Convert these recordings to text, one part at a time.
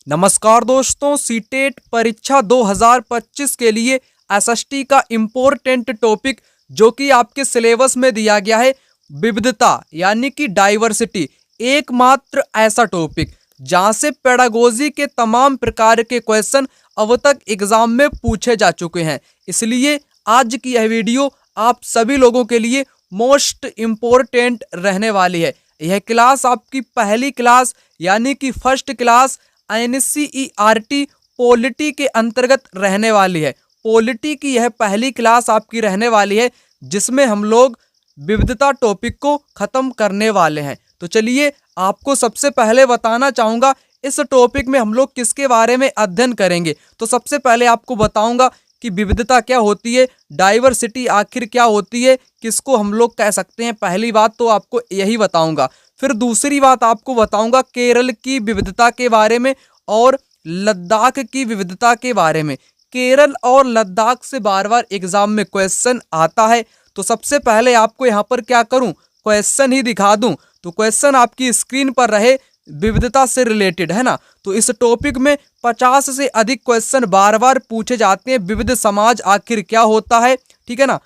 नमस्कार दोस्तों, सीटेट परीक्षा 2025 के लिए एसएसटी का इम्पोर्टेंट टॉपिक जो कि आपके सिलेबस में दिया गया है, विविधता यानी कि डाइवर्सिटी। एकमात्र ऐसा टॉपिक जहां से पेडागोजी के तमाम प्रकार के क्वेश्चन अब तक एग्जाम में पूछे जा चुके हैं। इसलिए आज की यह वीडियो आप सभी लोगों के लिए मोस्ट इम्पोर्टेंट रहने वाली है। यह क्लास आपकी पहली क्लास यानी कि फर्स्ट क्लास एनसीईआरटी पॉलिटी के अंतर्गत रहने वाली है। पॉलिटी की यह पहली क्लास आपकी रहने वाली है जिसमें हम लोग विविधता टॉपिक को खत्म करने वाले हैं। तो चलिए आपको सबसे पहले बताना चाहूंगा इस टॉपिक में हम लोग किसके बारे में अध्ययन करेंगे। तो सबसे पहले आपको बताऊंगा कि विविधता क्या होती है, डाइवर्सिटी आखिर क्या होती है, किसको हम लोग कह सकते हैं। पहली बात तो आपको यही बताऊंगा। फिर दूसरी बात आपको बताऊंगा केरल की विविधता के बारे में और लद्दाख की विविधता के बारे में। केरल और लद्दाख से बार बार एग्जाम में क्वेश्चन आता है। तो सबसे पहले आपको यहाँ पर क्या करूँ, क्वेश्चन ही दिखा दूं। तो क्वेश्चन आपकी स्क्रीन पर रहे, विविधता से रिलेटेड है ना। तो इस टॉपिक में 50 से अधिक क्वेश्चन बार बार पूछे जाते हैं। विविध समाज आखिर क्या होता है, ठीक है ना।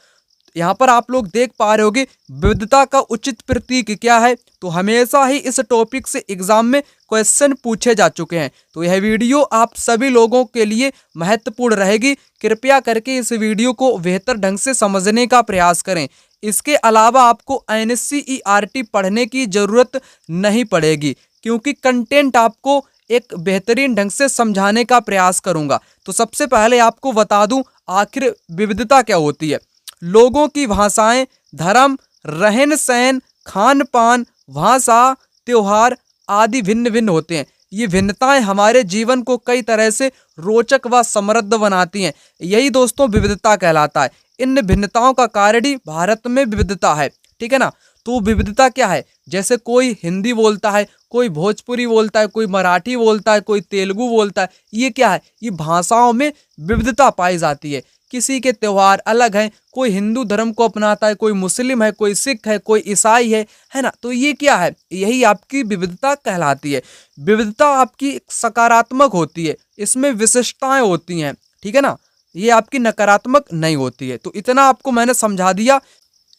यहाँ पर आप लोग देख पा रहे होगे विविधता का उचित प्रतीक क्या है। तो हमेशा ही इस टॉपिक से एग्जाम में क्वेश्चन पूछे जा चुके हैं। तो यह वीडियो आप सभी लोगों के लिए महत्वपूर्ण रहेगी। कृपया करके इस वीडियो को बेहतर ढंग से समझने का प्रयास करें। इसके अलावा आपको एनसीईआरटी पढ़ने की जरूरत नहीं पड़ेगी क्योंकि कंटेंट आपको एक बेहतरीन ढंग से समझाने का प्रयास करूंगा। तो सबसे पहले आपको बता दूं आखिर विविधता क्या होती है। लोगों की भाषाएं, धर्म, रहन सहन, खान पान, भाषा, त्योहार आदि भिन्न भिन्न होते हैं। ये भिन्नताएं हमारे जीवन को कई तरह से रोचक व समृद्ध बनाती हैं। यही दोस्तों विविधता कहलाता है। इन भिन्नताओं का कारण ही भारत में विविधता है, ठीक है ना। तो विविधता क्या है, जैसे कोई हिंदी बोलता है, कोई भोजपुरी बोलता है, कोई मराठी बोलता है, कोई तेलुगु बोलता है। ये क्या है, ये भाषाओं में विविधता पाई जाती है। किसी के त्योहार अलग हैं, कोई हिंदू धर्म को अपनाता है, कोई मुस्लिम है, कोई सिख है, कोई ईसाई है ना। तो ये क्या है, यही आपकी विविधता कहलाती है। विविधता आपकी सकारात्मक होती है, इसमें विशिष्टताएं होती हैं, ठीक है ना। ये आपकी नकारात्मक नहीं होती है। तो इतना आपको मैंने समझा दिया।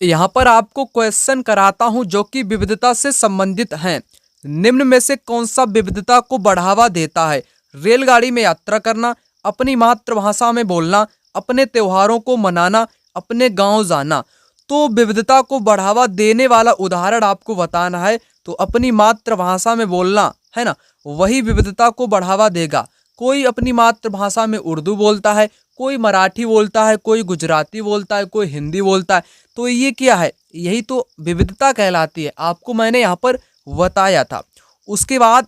यहाँ पर आपको क्वेश्चन कराता हूँ जो कि विविधता से संबंधित हैं। निम्न में से कौन सा विविधता को बढ़ावा देता है। रेलगाड़ी में यात्रा करना, अपनी मातृभाषा में बोलना, अपने त्योहारों को मनाना, अपने गांव जाना। तो विविधता को बढ़ावा देने वाला उदाहरण आपको बताना है। तो अपनी मातृभाषा में बोलना है ना, वही विविधता को बढ़ावा देगा। कोई अपनी मातृभाषा में उर्दू बोलता है, कोई मराठी बोलता है, कोई गुजराती बोलता है, कोई हिंदी बोलता है। तो ये क्या है, यही तो विविधता कहलाती है। आपको मैंने यहाँ पर बताया था। उसके बाद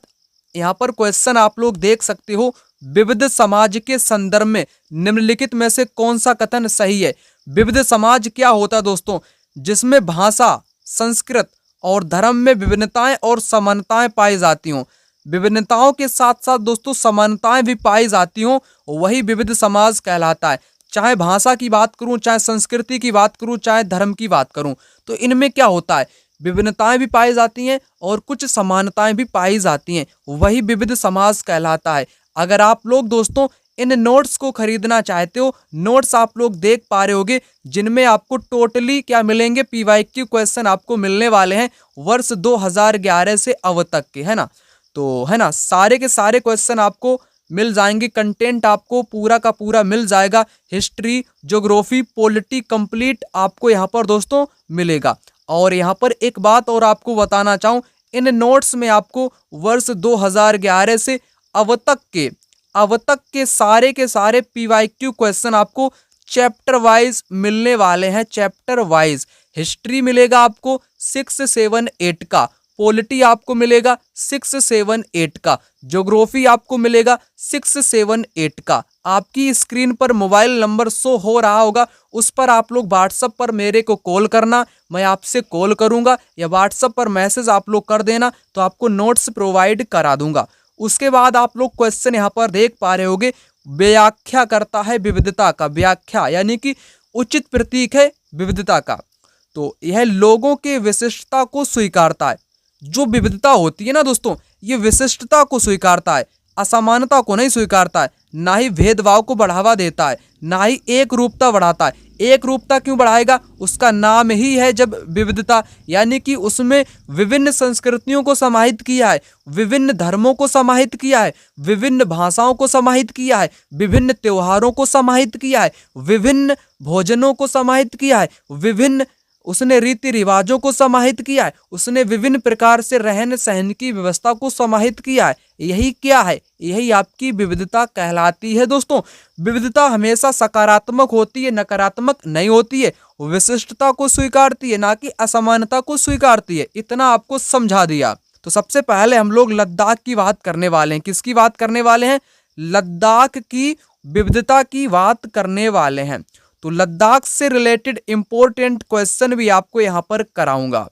यहाँ पर क्वेश्चन आप लोग देख सकते हो, विविध समाज के संदर्भ में निम्नलिखित में से कौन सा कथन सही है। विविध समाज क्या होता है दोस्तों, जिसमें भाषा, संस्कृत और धर्म में विभिन्नताएं और समानताएं पाई जाती हों। विभिन्नताओं के साथ साथ दोस्तों समानताएं भी पाई जाती हों, वही विविध समाज कहलाता है। चाहे भाषा की बात करूं, चाहे संस्कृति की बात करूं, चाहे धर्म की बात करूं, तो इनमें क्या होता है, विभिन्नताएं भी पाई जाती हैं और कुछ समानताएं भी पाई जाती हैं, वही विविध समाज कहलाता है। अगर आप लोग दोस्तों इन नोट्स को खरीदना चाहते हो, नोट्स आप लोग देख पा रहे होगे जिनमें आपको टोटली क्या मिलेंगे, पीवाईक्यू क्वेश्चन आपको मिलने वाले हैं वर्ष 2011 से अब तक के, है ना। तो है ना, सारे के सारे क्वेश्चन आपको मिल जाएंगे। कंटेंट आपको पूरा का पूरा मिल जाएगा। हिस्ट्री, ज्योग्राफी, पॉलिटी कंप्लीट आपको यहाँ पर दोस्तों मिलेगा। और यहाँ पर एक बात और आपको बताना चाहूँ, इन नोट्स में आपको वर्ष 2011 से अब तक के सारे पीवाईक्यू क्वेश्चन आपको चैप्टर वाइज मिलने वाले हैं। चैप्टर वाइज हिस्ट्री मिलेगा आपको 6, 7, 8 का, पॉलिटी आपको मिलेगा 6, 7, 8 का, ज्योग्राफी आपको मिलेगा 6, 7, 8 का। आपकी स्क्रीन पर मोबाइल नंबर शो हो रहा होगा, उस पर आप लोग व्हाट्सएप पर मेरे को कॉल करना, मैं आपसे कॉल करूंगा, या व्हाट्सएप पर मैसेज आप लोग कर देना तो आपको नोट्स प्रोवाइड करा दूंगा। उसके बाद आप लोग क्वेश्चन यहाँ पर देख पा रहे होगे, व्याख्या करता है विविधता का। व्याख्या यानी कि उचित प्रतीक है विविधता का। तो यह लोगों के विशिष्टता को स्वीकारता है। जो विविधता होती है ना दोस्तों, ये विशिष्टता को स्वीकारता है। असमानता को नहीं स्वीकारता है, ना ही भेदभाव को बढ़ावा देता है, ना ही एक रूपता बढ़ाता है। एक रूपता क्यों बढ़ाएगा? उसका नाम ही है जब विविधता, यानी कि उसमें विभिन्न संस्कृतियों को समाहित किया है, विभिन्न धर्मों को समाहित किया है, विभिन्न भाषाओं को समाहित किया है, विभिन्न त्योहारों को समाहित किया है, विभिन्न भोजनों को समाहित किया है, विभिन्न उसने रीति रिवाजों को समाहित किया है, उसने विभिन्न प्रकार से रहन सहन की व्यवस्था को समाहित किया है। यही क्या है? यही आपकी विविधता कहलाती है दोस्तों। विविधता हमेशा सकारात्मक होती है, नकारात्मक नहीं होती है। विशिष्टता को स्वीकारती है, ना कि असमानता को स्वीकारती है। इतना आपको समझा दिया। तो सबसे पहले हम लोग लद्दाख की बात करने वाले हैं। किसकी बात करने वाले हैं? लद्दाख की विविधता की बात करने वाले हैं। तो लद्दाख से रिलेटेड इंपॉर्टेंट क्वेश्चन भी आपको यहाँ पर कराऊंगा,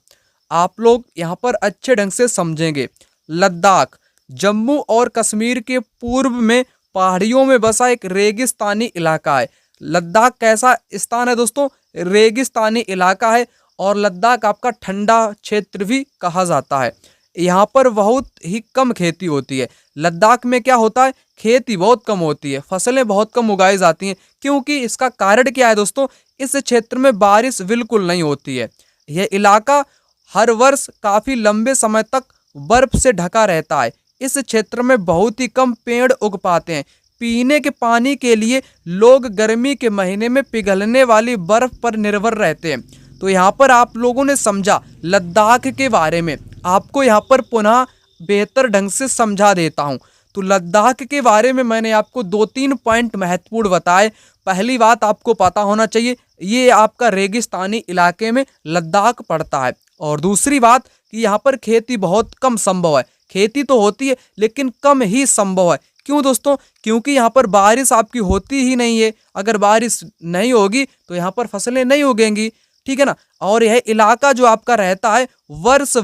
आप लोग यहाँ पर अच्छे ढंग से समझेंगे। लद्दाख जम्मू और कश्मीर के पूर्व में पहाड़ियों में बसा एक रेगिस्तानी इलाका है। लद्दाख कैसा स्थान है दोस्तों? रेगिस्तानी इलाका है। और लद्दाख आपका ठंडा क्षेत्र भी कहा जाता है। यहाँ पर बहुत ही कम खेती होती है। लद्दाख में क्या होता है? खेती बहुत कम होती है, फसलें बहुत कम उगाई जाती हैं। क्योंकि इसका कारण क्या है दोस्तों? इस क्षेत्र में बारिश बिल्कुल नहीं होती है। यह इलाका हर वर्ष काफ़ी लंबे समय तक बर्फ से ढका रहता है। इस क्षेत्र में बहुत ही कम पेड़ उग पाते हैं। पीने के पानी के लिए लोग गर्मी के महीने में पिघलने वाली बर्फ पर निर्भर रहते हैं। तो यहाँ पर आप लोगों ने समझा लद्दाख के बारे में। आपको यहाँ पर पुनः बेहतर ढंग से समझा देता हूँ। तो लद्दाख के बारे में मैंने आपको 2-3 पॉइंट महत्वपूर्ण बताए। पहली बात आपको पता होना चाहिए, ये आपका रेगिस्तानी इलाके में लद्दाख पड़ता है। और दूसरी बात कि यहाँ पर खेती बहुत कम संभव है। खेती तो होती है लेकिन कम ही संभव है। क्यों दोस्तों? क्योंकि यहाँ पर बारिश आपकी होती ही नहीं है। अगर बारिश नहीं होगी तो यहाँ पर फसलें नहीं उगेंगी, ठीक है ना। और यह इलाका जो आपका रहता है वर्ष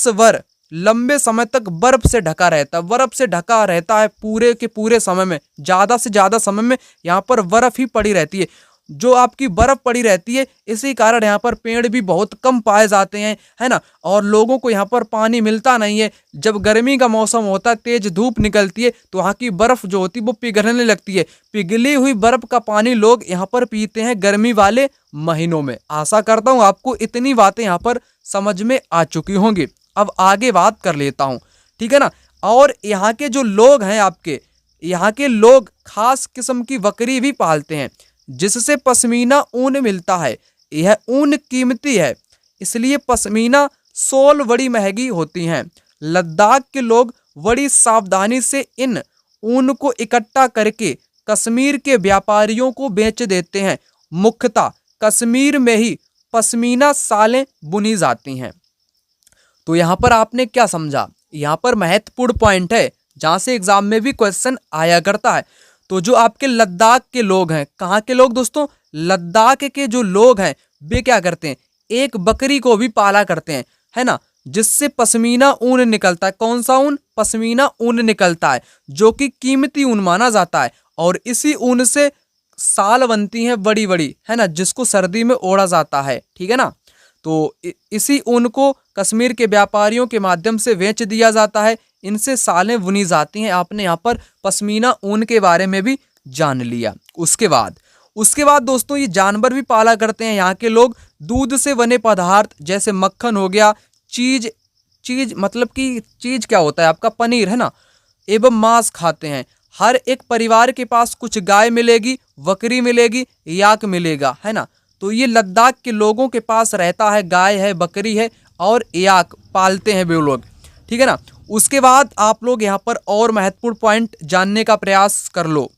भर लंबे समय तक बर्फ से ढका रहता है। बर्फ से ढका रहता है पूरे के पूरे समय में। ज़्यादा से ज़्यादा समय में यहाँ पर बर्फ ही पड़ी रहती है। जो आपकी बर्फ पड़ी रहती है, इसी कारण यहाँ पर पेड़ भी बहुत कम पाए जाते हैं, है ना। और लोगों को यहाँ पर पानी मिलता नहीं है। जब गर्मी का मौसम होता है, तेज धूप निकलती है, तो वहाँ की बर्फ जो होती है वो पिघलने लगती है। पिघली हुई बर्फ का पानी लोग यहाँ पर पीते हैं गर्मी वाले महीनों में। आशा करता हूँ आपको इतनी बातें यहाँ पर समझ में आ चुकी होंगी। अब आगे बात कर लेता हूँ, ठीक है ना। और यहाँ के जो लोग हैं, आपके यहाँ के लोग खास किस्म की बकरी भी पालते हैं, जिससे पश्मीना ऊन मिलता है। यह ऊन कीमती है, इसलिए पश्मीना शॉल बड़ी महंगी होती हैं। लद्दाख के लोग बड़ी सावधानी से इन ऊन को इकट्ठा करके कश्मीर के व्यापारियों को बेच देते हैं। मुख्यतः कश्मीर में ही पश्मीना शालें बुनी जाती हैं। तो यहाँ पर आपने क्या समझा? यहाँ पर महत्वपूर्ण पॉइंट है जहाँ से एग्जाम में भी क्वेश्चन आया करता है। तो जो आपके लद्दाख के लोग हैं, कहाँ के लोग दोस्तों? लद्दाख के जो लोग हैं वे क्या करते हैं? एक बकरी को भी पाला करते हैं, है ना, जिससे पश्मीना ऊन निकलता है। कौन सा ऊन? पश्मीना ऊन निकलता है, जो कि कीमती ऊन माना जाता है। और इसी ऊन से शाल बनती हैं बड़ी बड़ी, है ना, जिसको सर्दी में ओढ़ा जाता है, ठीक है ना। तो इसी ऊन को कश्मीर के व्यापारियों के माध्यम से बेच दिया जाता है। इनसे शालें बुनी जाती हैं। आपने यहाँ पर पश्मीना ऊन के बारे में भी जान लिया। उसके बाद दोस्तों ये जानवर भी पाला करते हैं यहाँ के लोग। दूध से बने पदार्थ जैसे मक्खन हो गया, चीज मतलब कि चीज क्या होता है आपका? पनीर, है ना, एवं मांस खाते हैं। हर एक परिवार के पास कुछ गाय मिलेगी, बकरी मिलेगी, याक मिलेगा, है ना। तो ये लद्दाख के लोगों के पास रहता है, गाय है, बकरी है और याक पालते हैं वे लोग, ठीक है ना। उसके बाद आप लोग यहाँ पर और महत्वपूर्ण पॉइंट जानने का प्रयास कर लो।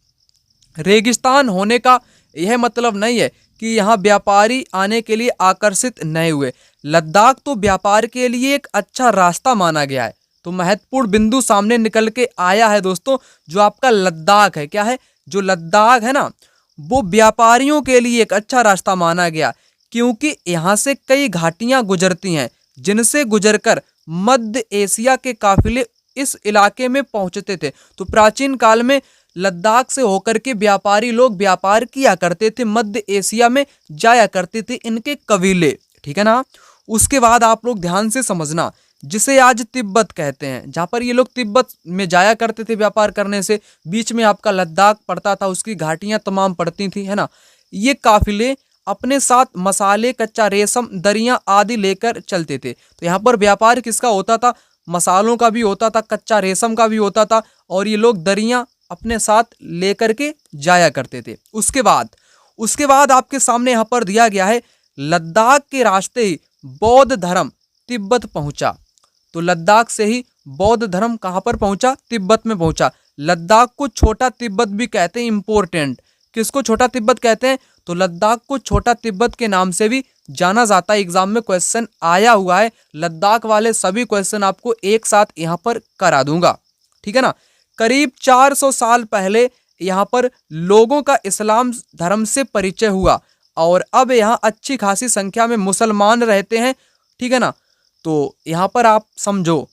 रेगिस्तान होने का यह मतलब नहीं है कि यहाँ व्यापारी आने के लिए आकर्षित नहीं हुए। लद्दाख तो व्यापार के लिए एक अच्छा रास्ता माना गया है। तो महत्वपूर्ण बिंदु सामने निकल के आया है दोस्तों। जो आपका लद्दाख है, क्या है? जो लद्दाख है ना, वो व्यापारियों के लिए एक अच्छा रास्ता माना गया, क्योंकि यहाँ से कई घाटियाँ गुजरती हैं, जिनसे गुजरकर मध्य एशिया के काफिले इस इलाके में पहुंचते थे। तो प्राचीन काल में लद्दाख से होकर के व्यापारी लोग व्यापार किया करते थे, मध्य एशिया में जाया करते थे इनके कबीले, ठीक है ना। उसके बाद आप लोग ध्यान से समझना जिसे आज तिब्बत कहते हैं, जहाँ पर ये लोग तिब्बत में जाया करते थे व्यापार करने से। बीच में आपका लद्दाख पड़ता था, उसकी घाटियां तमाम पड़ती थी, है ना। ये काफिले अपने साथ मसाले, कच्चा रेशम, दरियां आदि लेकर चलते थे। तो यहाँ पर व्यापार किसका होता था? मसालों का भी होता था, कच्चा रेशम का भी होता था, और ये लोग दरियां अपने साथ लेकर के जाया करते थे। उसके बाद आपके सामने यहाँ पर दिया गया है, लद्दाख के रास्ते ही बौद्ध धर्म तिब्बत पहुंचा। तो लद्दाख से ही बौद्ध धर्म कहाँ पर पहुंचा? तिब्बत में पहुंचा। लद्दाख को छोटा तिब्बत भी कहते हैं, इंपॉर्टेंट। किसको छोटा तिब्बत कहते हैं? तो लद्दाख को छोटा तिब्बत के नाम से भी जाना जाता है। एग्जाम में क्वेश्चन आया हुआ है, लद्दाख वाले सभी क्वेश्चन आपको एक साथ यहाँ पर करा दूंगा, ठीक है ना। करीब 400 साल पहले यहाँ पर लोगों का इस्लाम धर्म से परिचय हुआ, और अब यहाँ अच्छी खासी संख्या में मुसलमान रहते हैं, ठीक है ना। तो यहाँ पर आप समझो,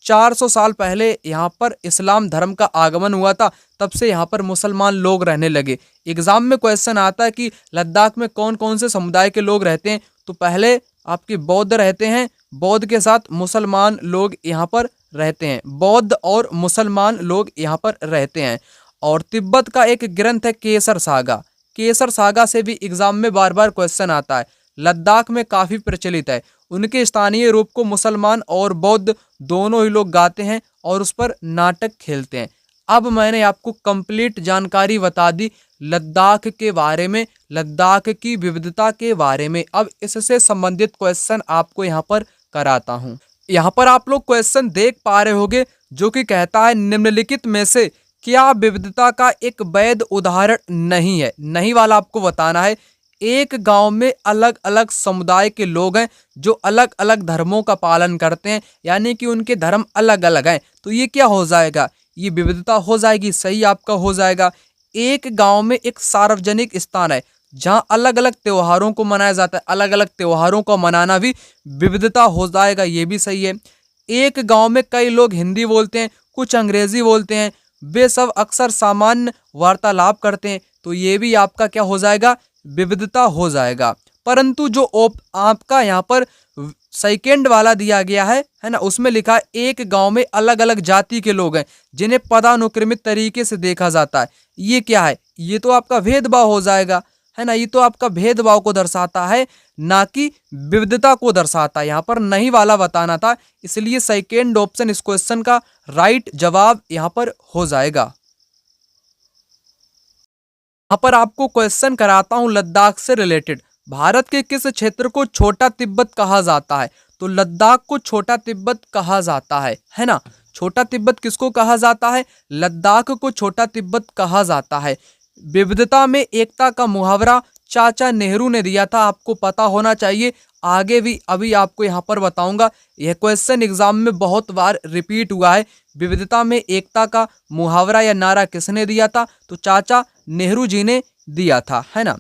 400 साल पहले यहाँ पर इस्लाम धर्म का आगमन हुआ था, तब से यहाँ पर मुसलमान लोग रहने लगे। एग्जाम में क्वेश्चन आता है कि लद्दाख में कौन कौन से समुदाय के लोग रहते हैं, तो पहले आपके बौद्ध रहते हैं, बौद्ध के साथ मुसलमान लोग यहाँ पर रहते हैं, बौद्ध और मुसलमान लोग यहाँ पर रहते हैं। और तिब्बत का एक ग्रंथ है केसर सागा, केसर सागा से भी एग्जाम में बार बार क्वेश्चन आता है, लद्दाख में काफ़ी प्रचलित है। उनके स्थानीय रूप को मुसलमान और बौद्ध दोनों ही लोग गाते हैं और उस पर नाटक खेलते हैं। अब मैंने आपको कंप्लीट जानकारी बता दी लद्दाख के बारे में, लद्दाख की विविधता के बारे में। अब इससे संबंधित क्वेश्चन आपको यहाँ पर कराता हूँ। यहाँ पर आप लोग क्वेश्चन देख पा रहे होंगे, जो कि कहता है निम्नलिखित में से क्या विविधता का एक वैध उदाहरण नहीं है? नहीं वाला आपको बताना है। एक गांव में अलग अलग समुदाय के लोग हैं जो अलग अलग धर्मों का पालन करते हैं, यानी कि उनके धर्म अलग अलग हैं, तो ये क्या हो जाएगा? ये विविधता हो जाएगी। सही आपका हो जाएगा। एक गांव में एक सार्वजनिक स्थान है जहां अलग अलग त्योहारों को मनाया जाता है, अलग अलग त्योहारों को मनाना भी विविधता हो जाएगा, ये भी सही है। एक गांव में कई लोग हिंदी बोलते हैं, कुछ अंग्रेजी बोलते हैं, वे सब अक्सर सामान्य वार्तालाप करते हैं, तो ये भी आपका क्या हो जाएगा? विविधता हो जाएगा। परंतु जो आपका यहाँ पर सेकेंड वाला दिया गया है ना, उसमें लिखा है एक गांव में अलग अलग जाति के लोग हैं जिन्हें पदानुक्रमित तरीके से देखा जाता है। ये क्या है? ये तो आपका भेदभाव हो जाएगा, है ना। ये तो आपका भेदभाव को दर्शाता है, ना कि विविधता को दर्शाता है। यहाँ पर नहीं वाला बताना था, इसलिए सेकेंड ऑप्शन इस क्वेश्चन का राइट जवाब यहाँ पर हो जाएगा। यहाँ पर आपको क्वेश्चन कराता हूँ लद्दाख से रिलेटेड। भारत के किस क्षेत्र को छोटा तिब्बत कहा जाता है? तो लद्दाख को छोटा तिब्बत कहा जाता है ना। छोटा तिब्बत किसको कहा जाता है? लद्दाख को छोटा तिब्बत कहा जाता है। विविधता में एकता का मुहावरा चाचा नेहरू ने दिया था, आपको पता होना चाहिए। आगे भी अभी आपको यहाँ पर बताऊंगा। यह क्वेश्चन एग्जाम में बहुत बार रिपीट हुआ है। विविधता में एकता का मुहावरा या नारा किसने दिया था? तो चाचा नेहरू जी ने दिया था, है ना।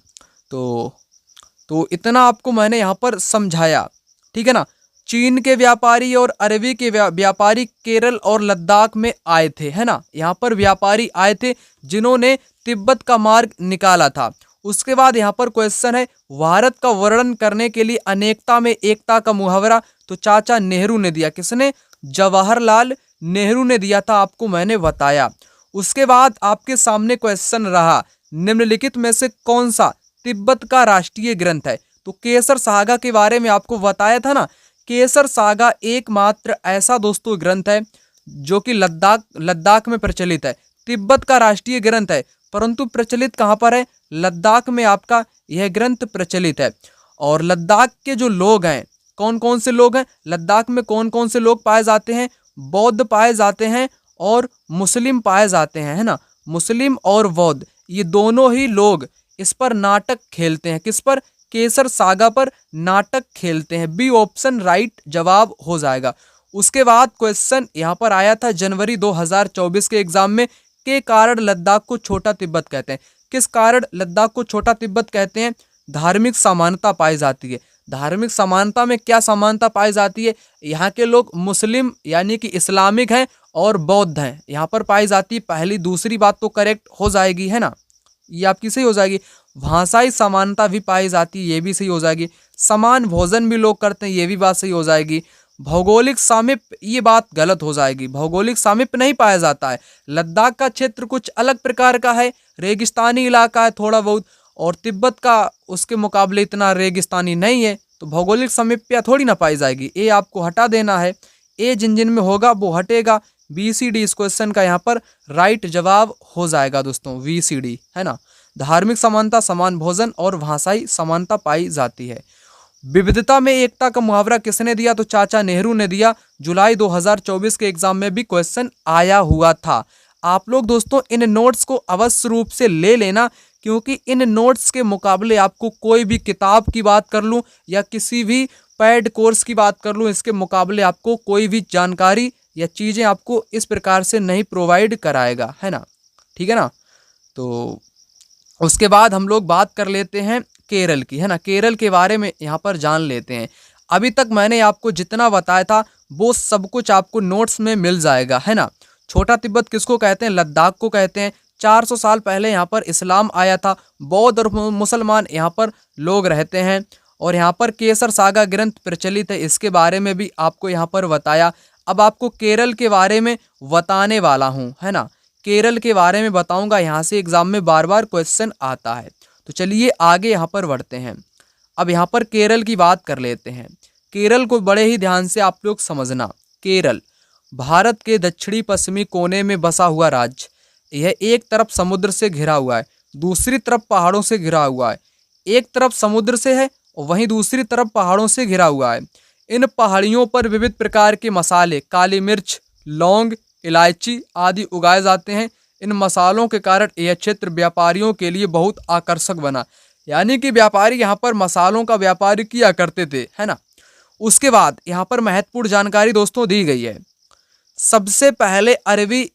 तो इतना आपको मैंने यहाँ पर समझाया, ठीक है ना। चीन के व्यापारी और अरबी के व्यापारी केरल और लद्दाख में आए थे, है ना। यहाँ पर व्यापारी आए थे जिन्होंने तिब्बत का मार्ग निकाला था। उसके बाद यहाँ पर क्वेश्चन है, भारत का वर्णन करने के लिए अनेकता में एकता का मुहावरा तो चाचा नेहरू ने दिया। किसने? जवाहरलाल नेहरू ने दिया था, आपको मैंने बताया। उसके बाद आपके सामने क्वेश्चन रहा, निम्नलिखित में से कौन सा तिब्बत का राष्ट्रीय ग्रंथ है? तो केसर सागा के बारे में आपको बताया था ना। केसर सागा एकमात्र ऐसा दोस्तों ग्रंथ है जो कि लद्दाख में प्रचलित है। तिब्बत का राष्ट्रीय ग्रंथ है, परंतु प्रचलित कहाँ पर है? लद्दाख में आपका यह ग्रंथ प्रचलित है। और लद्दाख के जो लोग हैं, कौन कौन से लोग हैं लद्दाख में? कौन कौन से लोग पाए जाते हैं? बौद्ध पाए जाते हैं और मुस्लिम पाए जाते हैं, है ना। मुस्लिम और बौद्ध ये दोनों ही लोग इस पर नाटक खेलते हैं। किस पर? केसर सागा पर नाटक खेलते हैं। बी ऑप्शन राइट जवाब हो जाएगा। उसके बाद क्वेश्चन यहाँ पर आया था जनवरी 2024 के एग्जाम में, के कारण लद्दाख को छोटा तिब्बत कहते हैं। किस कारण लद्दाख को छोटा तिब्बत कहते हैं? धार्मिक समानता पाई जाती है। धार्मिक समानता में क्या समानता पाई जाती है? यहाँ के लोग मुस्लिम यानी कि इस्लामिक हैं और बौद्ध हैं, यहाँ पर पाई जाती है। पहली दूसरी बात तो करेक्ट हो जाएगी, है ना, ये आपकी सही हो जाएगी। भाषाई समानता भी पाई जाती है, ये भी सही हो जाएगी। समान भोजन भी लोग करते हैं, ये भी बात सही हो जाएगी। भौगोलिक सामीप्य, ये बात गलत हो जाएगी, भौगोलिक सामीप्य नहीं पाया जाता है। लद्दाख का क्षेत्र कुछ अलग प्रकार का है, रेगिस्तानी इलाका है थोड़ा बहुत, और तिब्बत का उसके मुकाबले इतना रेगिस्तानी नहीं है, तो भौगोलिक सामीप्य थोड़ी ना पाई जाएगी। ए आपको हटा देना है, ए जिन जिन में होगा वो हटेगा। BCD इस क्वेश्चन का यहाँ पर राइट जवाब हो जाएगा दोस्तों, VCD है ना। धार्मिक समानता, समान भोजन और भाषाई समानता पाई जाती है। विविधता में एकता का मुहावरा किसने दिया? तो चाचा नेहरू ने दिया। जुलाई 2024 के एग्जाम में भी क्वेश्चन आया हुआ था। आप लोग दोस्तों इन नोट्स को अवश्य रूप से ले लेना, क्योंकि इन नोट्स के मुकाबले आपको कोई भी किताब की बात कर लूँ या किसी भी पेड कोर्स की बात कर लूँ, इसके मुकाबले आपको कोई भी जानकारी या चीज़ें आपको इस प्रकार से नहीं प्रोवाइड कराएगा, है ना। ठीक है ना। तो उसके बाद हम लोग बात कर लेते हैं केरल की, है ना। केरल के बारे में यहाँ पर जान लेते हैं। अभी तक मैंने आपको जितना बताया था वो सब कुछ आपको नोट्स में मिल जाएगा, है ना। छोटा तिब्बत किसको कहते हैं? लद्दाख को कहते हैं। 400 साल पहले यहाँ पर इस्लाम आया था, बौद्ध और मुसलमान यहाँ पर लोग रहते हैं, और यहाँ पर केसर सागा ग्रंथ प्रचलित है, इसके बारे में भी आपको यहाँ पर बताया। अब आपको केरल के बारे में बताने वाला हूँ, है ना। केरल के बारे में बताऊंगा, यहाँ से एग्जाम में बार बार क्वेश्चन आता है। तो चलिए आगे यहाँ पर बढ़ते हैं। अब यहाँ पर केरल की बात कर लेते हैं। केरल को बड़े ही ध्यान से आप लोग समझना। केरल भारत के दक्षिणी पश्चिमी कोने में बसा हुआ राज्य। यह एक तरफ समुद्र से घिरा हुआ है, दूसरी तरफ पहाड़ों से घिरा हुआ है। एक तरफ समुद्र से है और वहीं दूसरी तरफ पहाड़ों से घिरा हुआ है। इन पहाड़ियों पर विविध प्रकार के मसाले, काली मिर्च, लौंग, इलायची आदि उगाए जाते हैं। इन मसालों के कारण यह क्षेत्र व्यापारियों के लिए बहुत आकर्षक बना, यानी कि व्यापारी यहाँ पर मसालों का व्यापार किया करते थे, है ना। उसके बाद यहाँ पर महत्वपूर्ण जानकारी दोस्तों दी गई है। सबसे पहले अरबी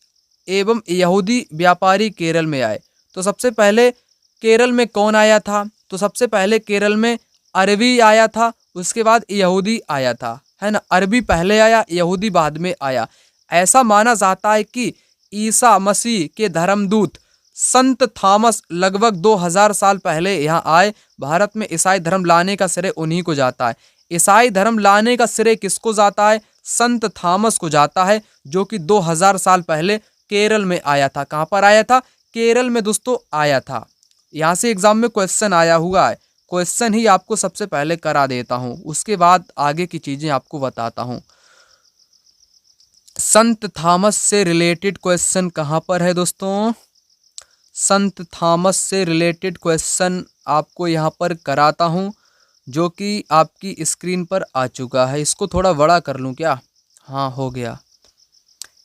एवं यहूदी व्यापारी केरल में आए। तो सबसे पहले केरल में कौन आया था? तो सबसे पहले केरल में अरबी आया था, उसके बाद यहूदी आया था, है ना। अरबी पहले आया, यहूदी बाद में आया। ऐसा माना जाता है कि ईसा मसीह के धर्मदूत संत थॉमस लगभग 2000 साल पहले यहाँ आए। भारत में ईसाई धर्म लाने का श्रेय उन्हीं को जाता है। ईसाई धर्म लाने का श्रेय किसको जाता है? संत थॉमस को जाता है, जो कि 2000 साल पहले केरल में आया था। कहाँ पर आया था? केरल में दोस्तों आया था। यहाँ से एग्जाम में क्वेश्चन आया हुआ है, क्वेश्चन ही आपको सबसे पहले करा देता हूँ, उसके बाद आगे की चीजें आपको बताता हूँ। संत थॉमस से रिलेटेड क्वेश्चन कहाँ पर है दोस्तों? संत थॉमस से रिलेटेड क्वेश्चन आपको यहाँ पर कराता हूँ, जो कि आपकी स्क्रीन पर आ चुका है। इसको थोड़ा बड़ा कर लूँ क्या? हाँ, हो गया।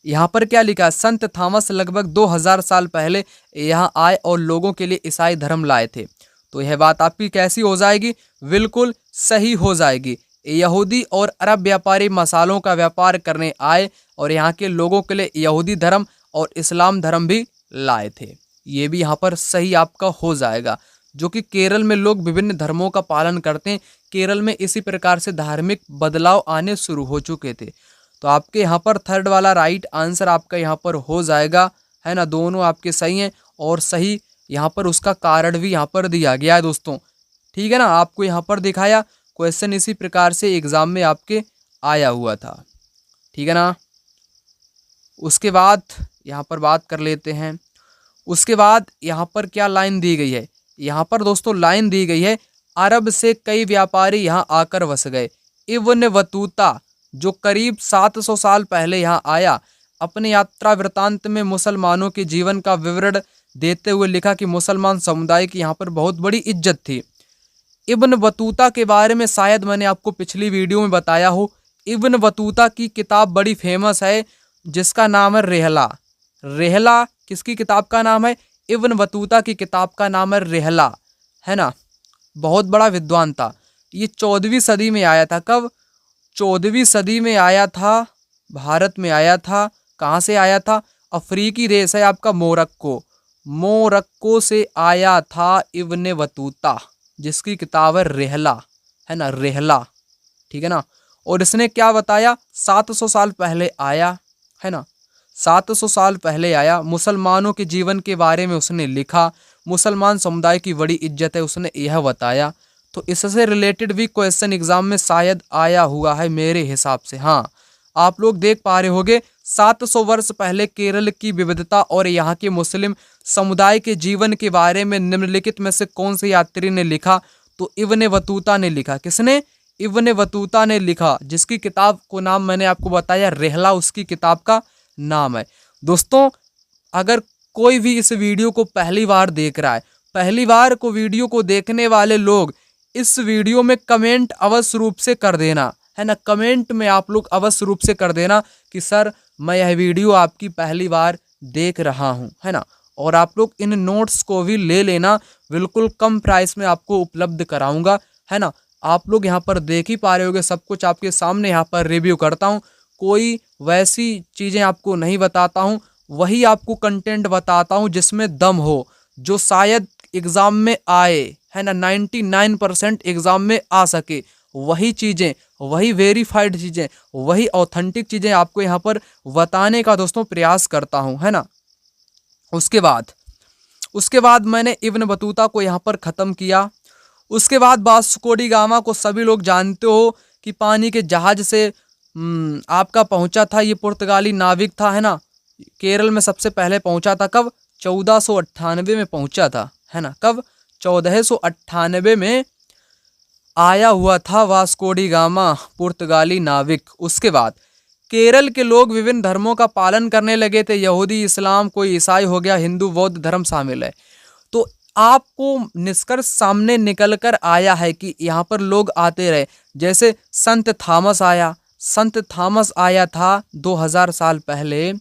यहाँ पर क्या लिखा है? संत थॉमस लगभग 2000 साल पहले यहाँ आए और लोगों के लिए ईसाई धर्म लाए थे। तो यह बात आपकी कैसी हो जाएगी? बिल्कुल सही हो जाएगी। यहूदी और अरब व्यापारी मसालों का व्यापार करने आए और यहाँ के लोगों के लिए यहूदी धर्म और इस्लाम धर्म भी लाए थे। ये भी यहाँ पर सही आपका हो जाएगा, जो कि केरल में लोग विभिन्न धर्मों का पालन करते हैं। केरल में इसी प्रकार से धार्मिक बदलाव आने शुरू हो चुके थे। तो आपके यहाँ पर थर्ड वाला राइट आंसर आपका यहाँ पर हो जाएगा, है ना। दोनों आपके सही हैं, और सही यहाँ पर उसका कारण भी यहाँ पर दिया गया है दोस्तों। ठीक है ना, आपको यहाँ पर दिखाया। क्वेश्चन इसी प्रकार से एग्जाम में आपके आया हुआ था। ठीक है ना। उसके बाद यहाँ पर बात कर लेते हैं। उसके बाद यहाँ पर क्या लाइन दी गई है? यहाँ पर दोस्तों लाइन दी गई है, अरब से कई व्यापारी यहाँ आकर बस गए। इब्न बतूता जो करीब 700 साल पहले यहाँ आया, अपने यात्रा वृतांत में मुसलमानों के जीवन का विवरण देते हुए लिखा कि मुसलमान समुदाय की यहाँ पर बहुत बड़ी इज्जत थी। इब्न बतूता के बारे में शायद मैंने आपको पिछली वीडियो में बताया हो। इब्न बतूता की किताब बड़ी फेमस है, जिसका नाम है रेहला। रेहला किसकी किताब का नाम है? इब्न बतूता की किताब का नाम है रेहला, है ना। बहुत बड़ा विद्वान था। ये 14वीं सदी में आया था। कब? 14वीं सदी में आया था, भारत में आया था। कहाँ से आया था? अफ्रीकी देश है आपका मोरक्को। मोरक्को से आया था इब्न बतूता, जिसकी किताब है रेहला, है ना, रेहला। ठीक है ना। और इसने क्या बताया? 700 साल पहले आया, है ना, 700 साल पहले आया। मुसलमानों के जीवन के बारे में उसने लिखा। मुसलमान समुदाय की बड़ी इज्जत है, उसने यह बताया। तो इससे रिलेटेड भी क्वेश्चन एग्जाम में शायद आया हुआ है मेरे हिसाब से। हाँ, आप लोग देख पा रहे होंगे 700 वर्ष पहले केरल की विविधता और यहाँ के मुस्लिम समुदाय के जीवन के बारे में निम्नलिखित में से कौन से यात्री ने लिखा? तो इब्न बतूता ने लिखा। किसने? इब्न बतूता ने लिखा, जिसकी किताब को नाम मैंने आपको बताया रिहला, उसकी किताब का नाम है। दोस्तों, अगर कोई भी इस वीडियो को पहली बार देख रहा है, पहली बार को वीडियो को देखने वाले लोग इस वीडियो में कमेंट अवश्य रूप से कर देना, है ना। कमेंट में आप लोग अवश्य रूप से कर देना कि सर मैं यह वीडियो आपकी पहली बार देख रहा हूं, है ना। और आप लोग इन नोट्स को भी ले लेना, बिल्कुल कम प्राइस में आपको उपलब्ध कराऊंगा, है ना। आप लोग यहाँ पर देख ही पा रहे होगे, सब कुछ आपके सामने यहाँ पर रिव्यू करता हूँ। कोई वैसी चीज़ें आपको नहीं बताता हूँ, वही आपको कंटेंट बताता हूँ जिसमें दम हो, जो शायद एग्ज़ाम में आए, है ना। 99% एग्ज़ाम में आ सके, वही चीज़ें, वही वेरीफाइड चीज़ें, वही ऑथेंटिक चीज़ें आपको यहाँ पर बताने का दोस्तों प्रयास करता हूँ, है ना। उसके बाद मैंने इब्न बतूता को यहाँ पर ख़त्म किया। उसके बाद वास्को डी गामा को सभी लोग जानते हो कि पानी के जहाज से आपका पहुंचा था। ये पुर्तगाली नाविक था, है ना। केरल में सबसे पहले पहुंचा था कब? 1498 में पहुंचा था, है ना। कब? 1498 में आया हुआ था वास्को डी गामा, पुर्तगाली नाविक। उसके बाद केरल के लोग विभिन्न धर्मों का पालन करने लगे थे, यहूदी, इस्लाम, कोई ईसाई हो गया, हिंदू, बौद्ध धर्म शामिल है। तो आपको निष्कर्ष सामने निकल कर आया है कि यहाँ पर लोग आते रहे। जैसे संत थॉमस आया था 2000 साल पहले,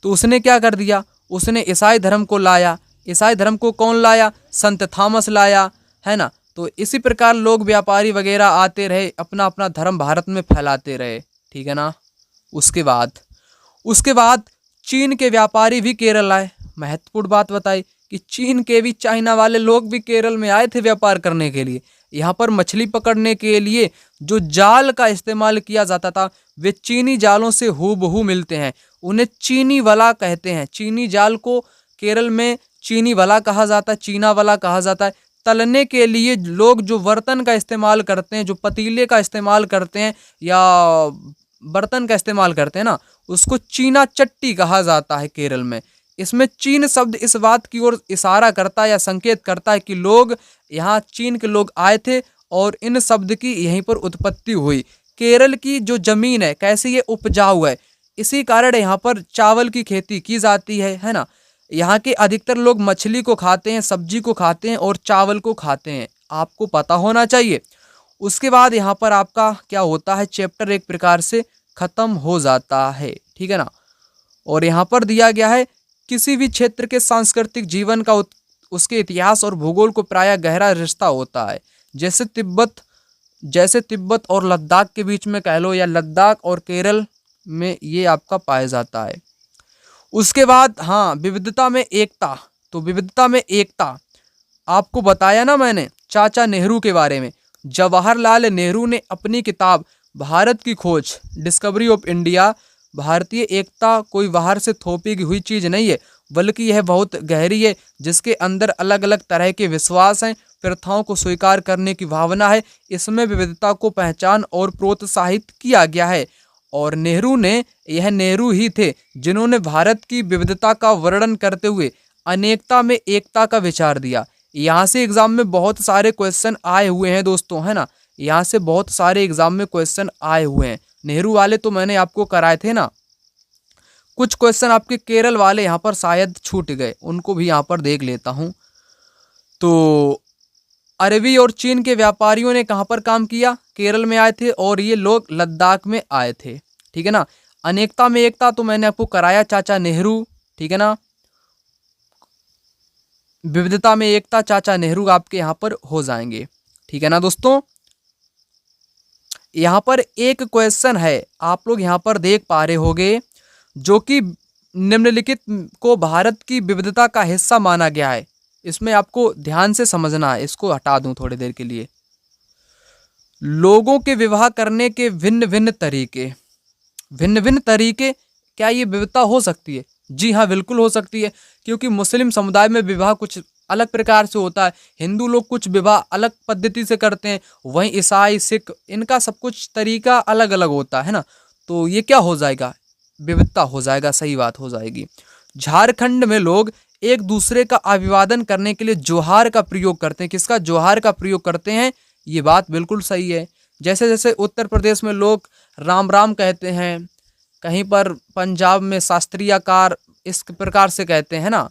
तो उसने क्या कर दिया? उसने ईसाई धर्म को लाया। ईसाई धर्म को कौन लाया? संत थॉमस लाया, है ना। तो इसी प्रकार लोग, व्यापारी वगैरह आते रहे, अपना अपना धर्म भारत में फैलाते रहे, ठीक है ना। उसके बाद चीन के व्यापारी भी केरल आए। महत्वपूर्ण बात बताई कि चीन के भी, चाइना वाले लोग भी केरल में आए थे व्यापार करने के लिए। यहाँ पर मछली पकड़ने के लिए जो जाल का इस्तेमाल किया जाता था, वे चीनी जालों से हूबहू मिलते हैं। उन्हें चीनी वला कहते हैं। चीनी जाल को केरल में चीनी वला कहा जाता है, चीना वला कहा जाता है। तलने के लिए लोग जो बर्तन का इस्तेमाल करते हैं, जो पतीले का इस्तेमाल करते हैं या बर्तन का इस्तेमाल करते हैं ना, उसको चीना चट्टी कहा जाता है केरल में। इसमें चीन शब्द इस बात की ओर इशारा करता है या संकेत करता है कि लोग यहाँ, चीन के लोग आए थे और इन शब्द की यहीं पर उत्पत्ति हुई। केरल की जो जमीन है कैसी, ये उपजाऊ है, इसी कारण यहाँ पर चावल की खेती की जाती है ना। यहाँ के अधिकतर लोग मछली को खाते हैं, सब्जी को खाते हैं और चावल को खाते हैं, आपको पता होना चाहिए। उसके बाद यहाँ पर आपका क्या होता है, चैप्टर एक प्रकार से खत्म हो जाता है, ठीक है ना। और यहाँ पर दिया गया है किसी भी क्षेत्र के सांस्कृतिक जीवन का उसके इतिहास और भूगोल को प्रायः गहरा रिश्ता होता है। जैसे तिब्बत और लद्दाख के बीच में कह लो, या लद्दाख और केरल में ये आपका पाया जाता है। उसके बाद हाँ, विविधता में एकता। तो विविधता में एकता आपको बताया ना मैंने चाचा नेहरू के बारे में। जवाहरलाल नेहरू ने अपनी किताब भारत की खोज, डिस्कवरी ऑफ इंडिया, भारतीय एकता कोई बाहर से थोपी हुई चीज़ नहीं है, बल्कि यह बहुत गहरी है, जिसके अंदर अलग अलग तरह के विश्वास हैं, प्रथाओं को स्वीकार करने की भावना है। इसमें विविधता को पहचान और प्रोत्साहित किया गया है। और यह नेहरू ही थे जिन्होंने भारत की विविधता का वर्णन करते हुए अनेकता में एकता का विचार दिया। यहाँ से एग्जाम में बहुत सारे क्वेश्चन आए हुए हैं दोस्तों, है ना। यहाँ से बहुत सारे एग्जाम में क्वेश्चन आए हुए हैं। नेहरू वाले तो मैंने आपको कराए थे ना। कुछ क्वेश्चन आपके केरल वाले यहाँ पर शायद छूट गए, उनको भी यहाँ पर देख लेता हूँ। तो अरबी और चीन के व्यापारियों ने कहाँ पर काम किया? केरल में आए थे, और ये लोग लद्दाख में आए थे, ठीक है ना। अनेकता में एकता तो मैंने आपको कराया, चाचा नेहरू, ठीक है ना। विविधता में एकता, चाचा नेहरू आपके यहाँ पर हो जाएंगे, ठीक है ना दोस्तों। यहाँ पर एक क्वेश्चन है, आप लोग यहाँ पर देख पा रहे होंगे, जो कि निम्नलिखित को भारत की विविधता का हिस्सा माना गया है। इसमें आपको ध्यान से समझना है, इसको हटा दूं थोड़ी देर के लिए। लोगों के विवाह करने के भिन्न भिन्न तरीके, क्या ये विविधता हो सकती है? जी हाँ, बिल्कुल हो सकती है, क्योंकि मुस्लिम समुदाय में विवाह कुछ अलग प्रकार से होता है। हिंदू लोग कुछ विवाह अलग पद्धति से करते हैं, वहीं ईसाई सिख इनका सब कुछ तरीका अलग अलग होता है ना। तो ये क्या हो जाएगा, विविधता हो जाएगा, सही बात हो जाएगी। झारखंड में लोग एक दूसरे का अभिवादन करने के लिए जोहार का प्रयोग करते हैं। किसका, जोहार का प्रयोग करते हैं, ये बात बिल्कुल सही है। जैसे जैसे उत्तर प्रदेश में लोग राम राम कहते हैं, कहीं पर पंजाब में शास्त्रीयकार इस प्रकार से कहते हैं ना,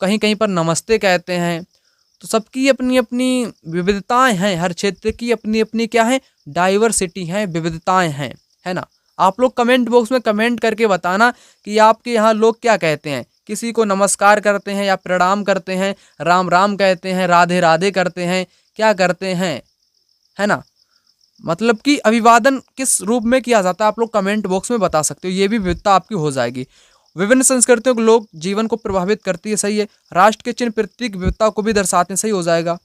कहीं कहीं पर नमस्ते कहते हैं। तो सबकी अपनी अपनी विविधताएं हैं, हर क्षेत्र की अपनी अपनी क्या है, डाइवर्सिटी हैं, विविधताएं हैं, है ना। आप लोग कमेंट बॉक्स में कमेंट करके बताना कि आपके यहाँ लोग क्या कहते हैं, किसी को नमस्कार करते हैं या प्रणाम करते हैं, राम राम कहते हैं, राधे राधे करते हैं, क्या करते हैं, है ना। मतलब कि अभिवादन किस रूप में किया जाता है, आप लोग कमेंट बॉक्स में बता सकते हो, ये भी विविधता आपकी हो जाएगी। विभिन्न संस्कृतियों के लोग जीवन को प्रभावित करती है, सही है। राष्ट्र के चिन्ह प्रतीक विविधता को भी दर्शाते हैं, सही हो जाएगा,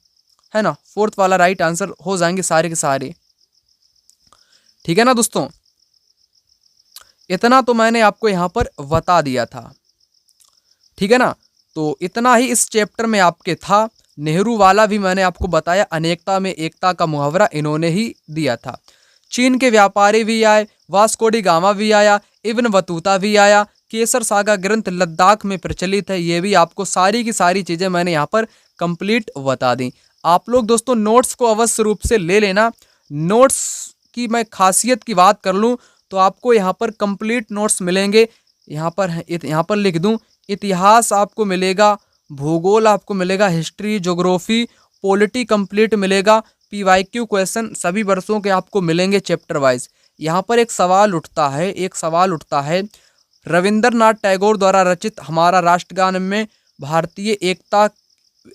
है ना। फोर्थ वाला राइट आंसर हो जाएंगे सारे के सारे, ठीक है ना दोस्तों। इतना तो मैंने आपको यहाँ पर बता दिया था, ठीक है ना। तो इतना ही इस चैप्टर में आपके था। नेहरू वाला भी मैंने आपको बताया, अनेकता में एकता का मुहावरा इन्होंने ही दिया था। चीन के व्यापारी भी आए, वास्को डी गामा भी आया, इब्न बतूता भी आया, केसर सागा ग्रंथ लद्दाख में प्रचलित है। ये भी आपको सारी की सारी चीज़ें मैंने यहाँ पर कंप्लीट बता दी। आप लोग दोस्तों नोट्स को अवश्य रूप से ले लेना। नोट्स की मैं खासियत की बात कर लूँ तो आपको यहाँ पर कंप्लीट नोट्स मिलेंगे। यहाँ पर लिख दूँ, इतिहास आपको मिलेगा, भूगोल आपको मिलेगा, हिस्ट्री, ज्योग्राफी, पॉलिटी कंप्लीट मिलेगा, PYQ क्वेश्चन सभी वर्षों के आपको मिलेंगे चैप्टर वाइज। यहाँ पर एक सवाल उठता है, रविंद्रनाथ टैगोर द्वारा रचित हमारा राष्ट्रगान में भारतीय एकता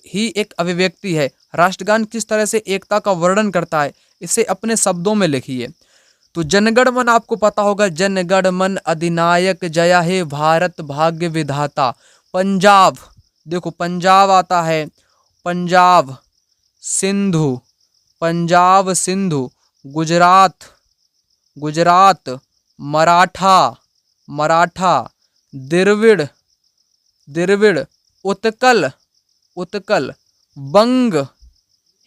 ही एक अभिव्यक्ति है। राष्ट्रगान किस तरह से एकता का वर्णन करता है, इसे अपने शब्दों में लिखिए। तो जनगण मन आपको पता होगा, जनगण मन अधिनायक जया हे भारत भाग्य विधाता। पंजाब, देखो पंजाब आता है, पंजाब सिंधु, गुजरात, मराठा, द्रविड़, उत्कल, बंग,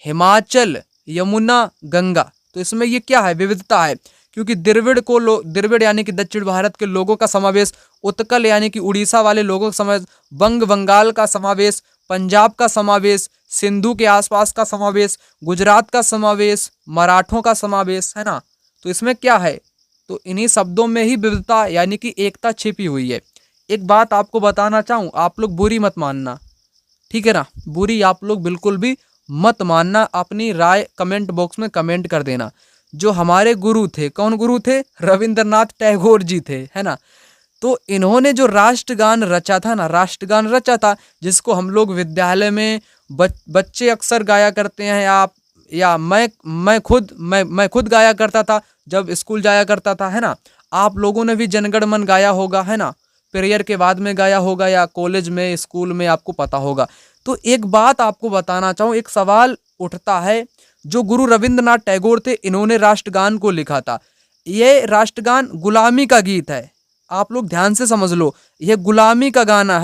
हिमाचल, यमुना, गंगा। तो इसमें ये क्या है, विविधता है, क्योंकि द्रविड़ यानी कि दक्षिण भारत के लोगों का समावेश, उत्कल यानी कि उड़ीसा वाले लोगों का समावेश, बंगाल का समावेश, पंजाब का समावेश, सिंधु के आसपास का समावेश, गुजरात का समावेश, मराठों का समावेश, है ना। तो इसमें क्या है, तो इन्हीं शब्दों में ही विविधता यानी कि एकता छिपी हुई है। एक बात आपको बताना चाहूँ, आप लोग बुरी मत मानना, ठीक है ना, बुरी आप लोग बिल्कुल भी मत मानना। अपनी राय कमेंट बॉक्स में कमेंट कर देना। जो हमारे गुरु थे, कौन गुरु थे, रविंद्रनाथ टैगोर जी थे, है ना। तो इन्होंने जो राष्ट्रगान रचा था, जिसको हम लोग विद्यालय में बच्चे अक्सर गाया करते हैं, या मैं खुद गाया करता था जब स्कूल जाया करता था, है ना। आप लोगों ने भी जनगण मन गाया होगा, है ना, प्रेयर के बाद में गाया होगा, या कॉलेज में, स्कूल में आपको पता होगा। तो एक बात आपको बताना चाहूँ, एक सवाल उठता है, जो गुरु रविंद्रनाथ टैगोर थे, इन्होंने राष्ट्रगान को लिखा था। ये राष्ट्रगान गुलामी का गीत है, आप लोग ध्यान से समझ लो, ये गुलामी का गाना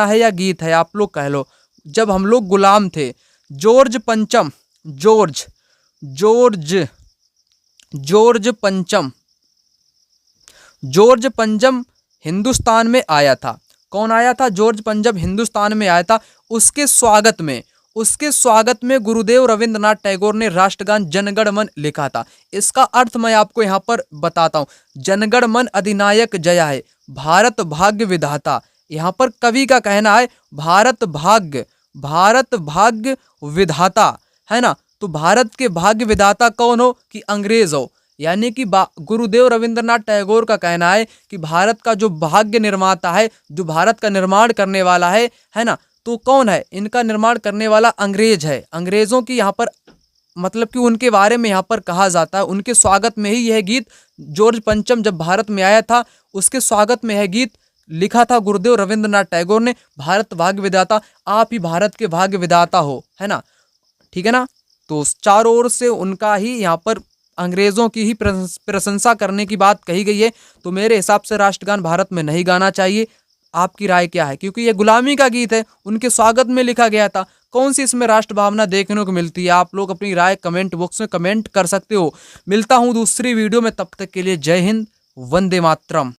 है या गीत है, आप लोग कह लो। जब हम लोग गुलाम थे, जॉर्ज पंचम हिंदुस्तान में आया था। कौन आया था, जॉर्ज पंचम हिंदुस्तान में आया था। उसके स्वागत में गुरुदेव रविंद्रनाथ टैगोर ने राष्ट्रगान जनगण मन लिखा था। इसका अर्थ मैं आपको यहाँ पर बताता हूँ। जनगण मन अधिनायक जया है, भारत भाग्य विधाता। यहाँ पर कवि का कहना है भारत भाग्य विधाता, है ना। तो भारत के भाग्य विधाता कौन हो, कि अंग्रेज हो। यानी कि गुरुदेव रविंद्रनाथ टैगोर का कहना है कि भारत का जो भाग्य निर्माता है, जो भारत का निर्माण करने वाला है ना, तो कौन है, इनका निर्माण करने वाला अंग्रेज है। अंग्रेजों की यहाँ पर मतलब कि उनके बारे में यहाँ पर कहा जाता है। उनके स्वागत में ही यह गीत, जॉर्ज पंचम जब भारत में आया था, उसके स्वागत में यह गीत लिखा था गुरुदेव रविंद्रनाथ टैगोर ने, भारत भाग्य विधाता, आप ही भारत के भाग्य विधाता हो, है ना, ठीक है ना। तो चारों ओर से उनका ही यहाँ पर अंग्रेजों की ही प्रशंसा करने की बात कही गई है। तो मेरे हिसाब से राष्ट्रगान भारत में नहीं गाना चाहिए। आपकी राय क्या है? क्योंकि ये गुलामी का गीत है, उनके स्वागत में लिखा गया था। कौन सी इसमें राष्ट्र भावना देखने को मिलती है? आप लोग अपनी राय कमेंट बॉक्स में कमेंट कर सकते हो। मिलता हूं दूसरी वीडियो में, तब तक के लिए जय हिंद, वंदे मातरम।